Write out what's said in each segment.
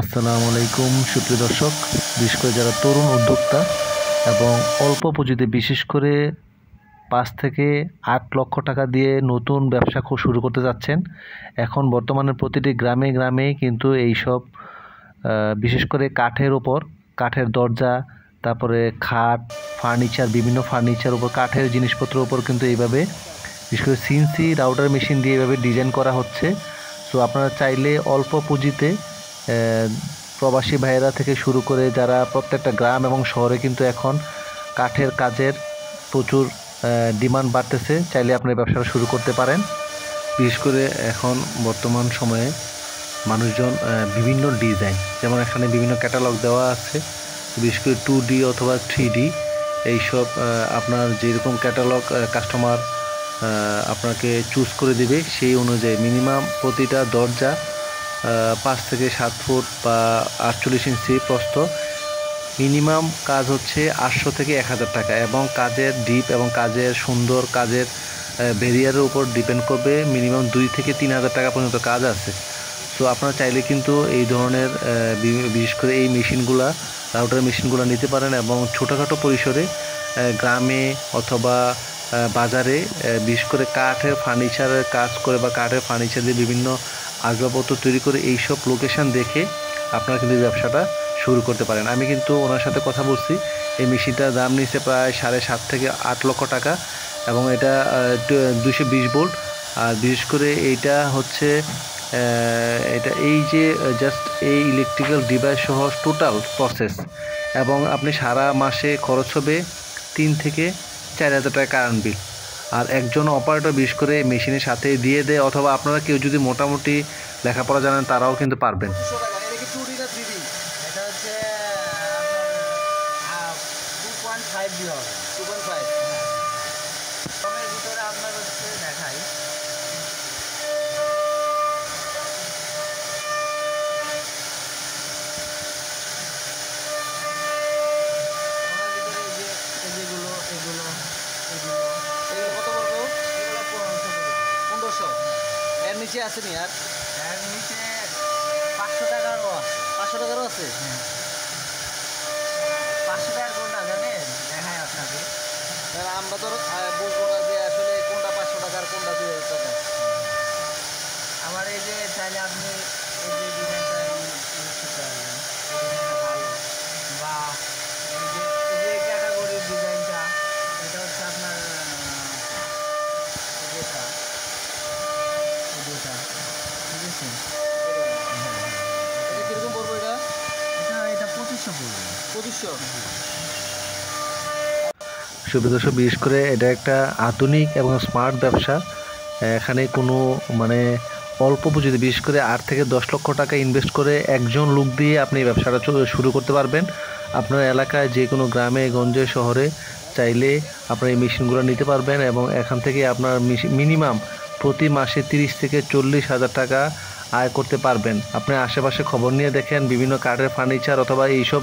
আসসালামু আলাইকুম সুপ্রিয় দর্শক, বিশেষ করে যারা তরুণ উদ্যোক্তা এবং অল্প পুঁজিতে বিশেষ করে 5 থেকে 8 লক্ষ টাকা দিয়ে নতুন ব্যবসা শুরু করতে যাচ্ছেন। এখন বর্তমানে প্রতিটি গ্রামে গ্রামে কিন্তু এইসব বিশেষ করে কাঠের দরজা, তারপরে খাট, ফার্নিচার, বিভিন্ন ফার্নিচার উপর কাঠের জিনিসপত্রের উপর কিন্তু এইভাবে বিশেষ করে সিএনসি রাউটার মেশিন দিয়ে এইভাবে ডিজাইন করা হচ্ছে। সো আপনারা চাইলে অল্প পুঁজিতে প্রবাসী ভাইয়েরা থেকে শুরু করে যারা প্রত্যেকটা গ্রাম এবং শহরে কিন্তু এখন কাঠের কাজের প্রচুর ডিমান্ড বাড়তেছে, চাইলে আপনার ব্যবসাটা শুরু করতে পারেন। বিশেষ করে এখন বর্তমান সময়ে মানুষজন বিভিন্ন ডিজাইন, যেমন এখানে বিভিন্ন ক্যাটালগ দেওয়া আছে, বিশেষ করে 2D অথবা 3D এইসব আপনার যেরকম ক্যাটালগ কাস্টমার আপনাকে চুজ করে দেবে সেই অনুযায়ী মিনিমাম প্রতিটা দরজা 5 থেকে 7 ফুট বা 48 ইঞ্চি প্রস্থ, মিনিমাম কাজ হচ্ছে 800 থেকে 1000 টাকা, এবং কাজের ডিপ এবং কাজের সুন্দর কাজের ব্যারিয়ারের উপর ডিপেন্ড করবে। মিনিমাম 2 থেকে 3000 টাকা পর্যন্ত কাজ আছে। সো আপনারা চাইলে কিন্তু এই ধরনের বিশেষ করে এই মেশিনগুলা, রাউটার মেশিনগুলো নিতে পারেন এবং ছোটোখাটো পরিসরে গ্রামে অথবা বাজারে বিশেষ করে কাঠের ফার্নিচারের কাজ করে বা কাঠের ফার্নিচার দিয়ে বিভিন্ন আসবাবপত্র তৈরি করে এইসব লোকেশন দেখে আপনারা কিন্তু ব্যবসাটা শুরু করতে পারেন। আমি কিন্তু ওনার সাথে কথা বলছি, এই মেশিনটার দাম নিচ্ছে প্রায় 7.5 থেকে 8 লক্ষ টাকা, এবং এটা 220 ভোল্ট। আর বিশেষ করে এইটা হচ্ছে এটা এই যে জাস্ট এই ইলেকট্রিক্যাল ডিভাইস সহ টোটাল প্রসেস, এবং আপনি সারা মাসে খরচ হবে 3 থেকে 4000 টাকা কারেন্ট বিল। আর একজন অপারেটর বিশেষ করে মেশিনের সাথে দিয়ে দেয়, অথবা আপনারা কেউ যদি মোটামুটি লেখাপড়া জানেন তারাও কিন্তু পারবেন। এর নিচে আছে নি? আর এর নিচে 500 টাকারও আছে। 500 টাকারও আছে? 500 টাকার কোনটা জানেন? দেখাই আপনাকে। আমরা তো বুঝবো না যে আসলে কোনটা 500 টাকার কোনটা 2000 টাকা। আমার এই যে চাইলে আপনি এই যে ডিজাইনটা ইউজ করতে পারবেন, ডিজাইনটা ভালো, বা এই যে ক্যাটাগরির ডিজাইনটা, এটা হচ্ছে আপনার যেটা কিরকম পড়বো? এটা 2500 পড়বে। 2500। সুবিধা বিশেষ করে এটা একটা আধুনিক এবং স্মার্ট ব্যবসা। এখানে কোনো অল্প পুঁজিতে বিশেষ করে 8 থেকে 10 লক্ষ টাকা ইনভেস্ট করে একজন লোক দিয়ে আপনি এই ব্যবসাটা শুরু করতে পারবেন। আপনার এলাকায় যে কোনো গ্রামে গঞ্জে শহরে চাইলে আপনার এই মেশিনগুলো নিতে পারবেন, এবং এখান থেকে আপনার মিনিমাম প্রতি মাসে 30 থেকে 40 হাজার টাকা আয় করতে পারবেন। আপনি আশেপাশে খবর নিয়ে দেখেন, বিভিন্ন কাঠের ফার্নিচার অথবা এইসব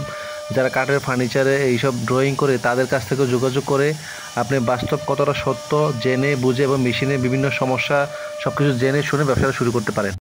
যারা কাঠের ফার্নিচারে এইসব ড্রয়িং করে তাদের কাছ থেকে যোগাযোগ করে আপনি বাস্তব কতটা সত্য জেনে বুঝে এবং মেশিনের বিভিন্ন সমস্যা সব কিছু জেনে শুনে ব্যবসাটা শুরু করতে পারেন।